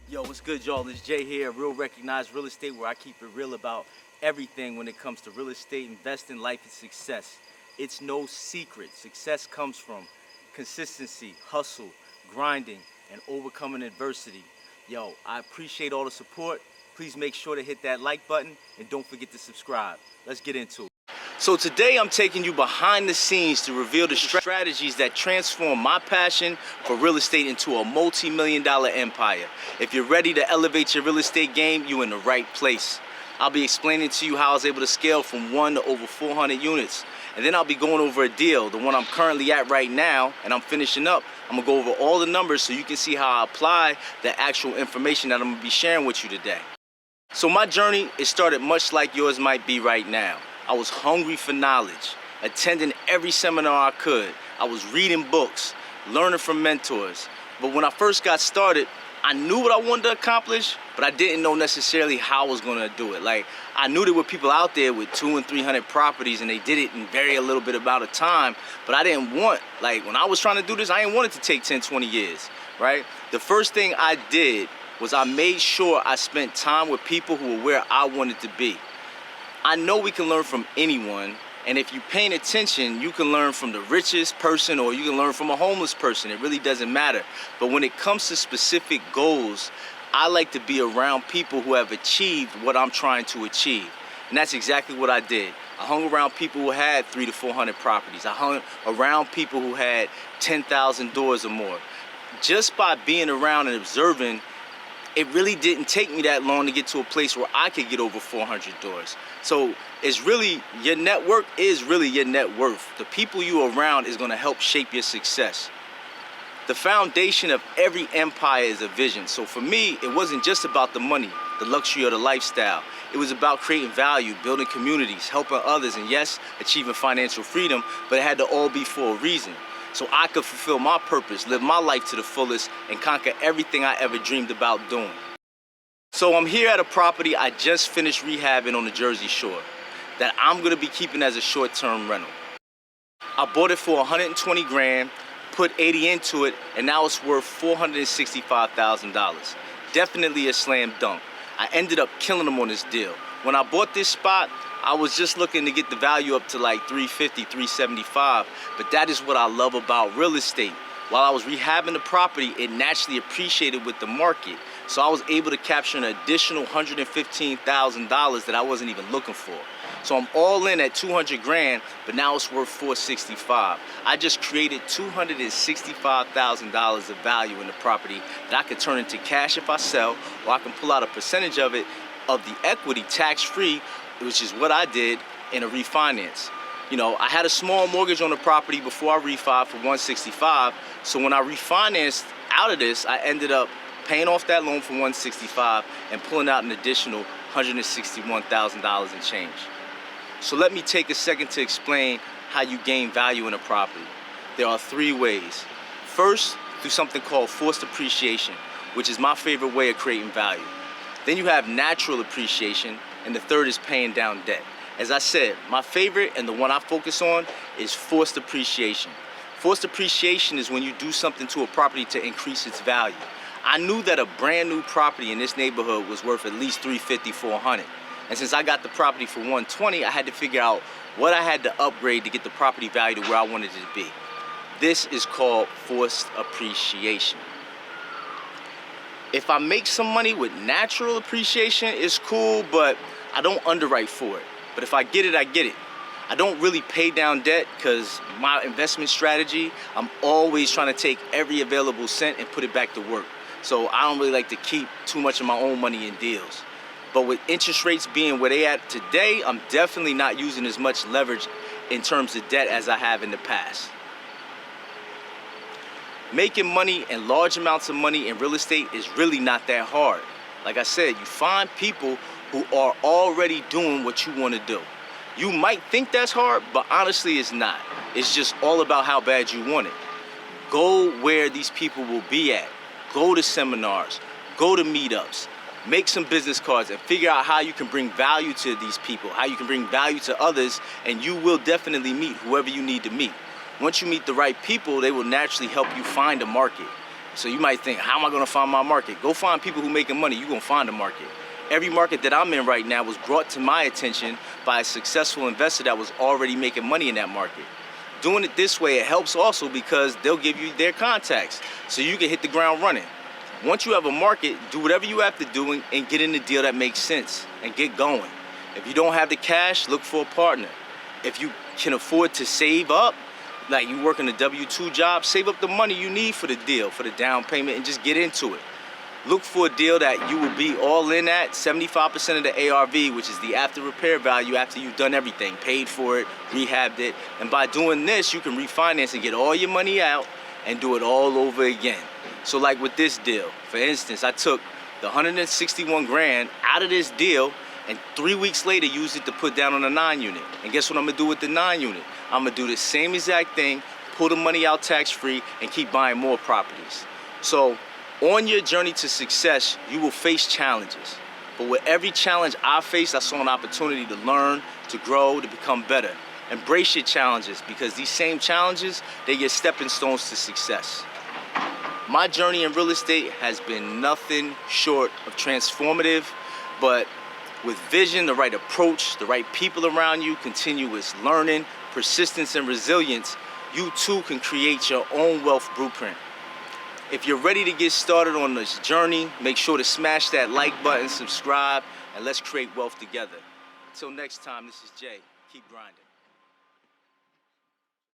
Yo, what's good, y'all? It's Jay here, Real Recognized Real Estate, where I keep it real about everything when it comes to real estate, investing, life, and success. It's no secret. Success comes from consistency, hustle, grinding, and overcoming adversity. Yo, I appreciate all the support. Please make sure to hit that like button and don't forget to subscribe. Let's get into it. So today I'm taking you behind the scenes to reveal the strategies that transform my passion for real estate into a multi-million-dollar empire. If you're ready to elevate your real estate game, you're in the right place. I'll be explaining to you how I was able to scale from 1 to over 400 units. And then I'll be going over a deal, the one I'm currently at right now, and I'm finishing up. I'm gonna go over all the numbers so you can see how I apply the actual information that I'm gonna be sharing with you today. So my journey, it started much like yours might be right now. I was hungry for knowledge, attending every seminar I could. I was reading books, learning from mentors. But when I first got started, I knew what I wanted to accomplish, but I didn't know necessarily how I was gonna do it. Like, I knew there were people out there with 200 and 300 properties and they did it in very little bit amount of time, but I didn't want, like, when I was trying to do this, I didn't want it to take 10, 20 years, right? The first thing I did was I made sure I spent time with people who were where I wanted to be. I know we can learn from anyone, and if you're paying attention, you can learn from the richest person or you can learn from a homeless person. It really doesn't matter. But when it comes to specific goals, I like to be around people who have achieved what I'm trying to achieve. And that's exactly what I did. I hung around people who had 300 to 400 properties. I hung around people who had 10,000 doors or more. Just by being around and observing, it really didn't take me that long to get to a place where I could get over 400 doors. So it's really, your network is really your net worth. The people you are around is gonna help shape your success. The foundation of every empire is a vision. So for me, it wasn't just about the money, the luxury or the lifestyle. It was about creating value, building communities, helping others, and yes, achieving financial freedom, but it had to all be for a reason. So I could fulfill my purpose, live my life to the fullest, and conquer everything I ever dreamed about doing. So I'm here at a property I just finished rehabbing on the Jersey Shore that I'm gonna be keeping as a short-term rental. I bought it for 120 grand, put 80 into it, and now it's worth $465,000. Definitely a slam dunk. I ended up killing them on this deal. When I bought this spot, I was just looking to get the value up to like 350, 375, but that is what I love about real estate. While I was rehabbing the property, it naturally appreciated with the market. So I was able to capture an additional $115,000 that I wasn't even looking for. So I'm all in at 200 grand, but now it's worth 465. I just created $265,000 of value in the property that I could turn into cash if I sell, or I can pull out a percentage of it, of the equity tax-free, which is what I did in a refinance. You know, I had a small mortgage on the property before I refied for 165. So when I refinanced out of this, I ended up paying off that loan for 165 and pulling out an additional $161,000 in change. So let me take a second to explain how you gain value in a property. There are 3 ways. First, through something called forced appreciation, which is my favorite way of creating value. Then you have natural appreciation, and the third is paying down debt. As I said, my favorite and the one I focus on is forced appreciation. Forced appreciation is when you do something to a property to increase its value. I knew that a brand new property in this neighborhood was worth at least 350, 400. And since I got the property for 120, I had to figure out what I had to upgrade to get the property value to where I wanted it to be. This is called forced appreciation. If I make some money with natural appreciation, it's cool, but I don't underwrite for it. But if I get it, I get it. I don't really pay down debt because my investment strategy, I'm always trying to take every available cent and put it back to work. So I don't really like to keep too much of my own money in deals. But with interest rates being where they at today, I'm definitely not using as much leverage in terms of debt as I have in the past. Making money and large amounts of money in real estate is really not that hard. Like I said, you find people who are already doing what you want to do. You might think that's hard, but honestly it's not. It's just all about how bad you want it. Go where these people will be at. Go to seminars, go to meetups, make some business cards and figure out how you can bring value to these people, how you can bring value to others, and you will definitely meet whoever you need to meet. Once you meet the right people, they will naturally help you find a market. So you might think, how am I gonna find my market? Go find people who making money, you're gonna find a market. Every market that I'm in right now was brought to my attention by a successful investor that was already making money in that market. Doing it this way, it helps also because they'll give you their contacts so you can hit the ground running. Once you have a market, do whatever you have to do and get in the deal that makes sense and get going. If you don't have the cash, look for a partner. If you can afford to save up, like you working a W-2 job, save up the money you need for the deal, for the down payment, and just get into it. Look for a deal that you will be all in at 75% of the ARV, which is the after repair value after you've done everything, paid for it, rehabbed it. And by doing this, you can refinance and get all your money out and do it all over again. So like with this deal, for instance, I took the 161 grand out of this deal and 3 weeks later used it to put down on a 9 unit. And guess what I'm gonna do with the 9 unit? I'm gonna do the same exact thing, pull the money out tax-free and keep buying more properties. So on your journey to success, you will face challenges. But with every challenge I faced, I saw an opportunity to learn, to grow, to become better. Embrace your challenges because these same challenges, they're your stepping stones to success. My journey in real estate has been nothing short of transformative, but with vision, the right approach, the right people around you, continuous learning, persistence, and resilience, you too can create your own wealth blueprint. If you're ready to get started on this journey, make sure to smash that like button, subscribe, and let's create wealth together. Until next time, this is Jay. Keep grinding.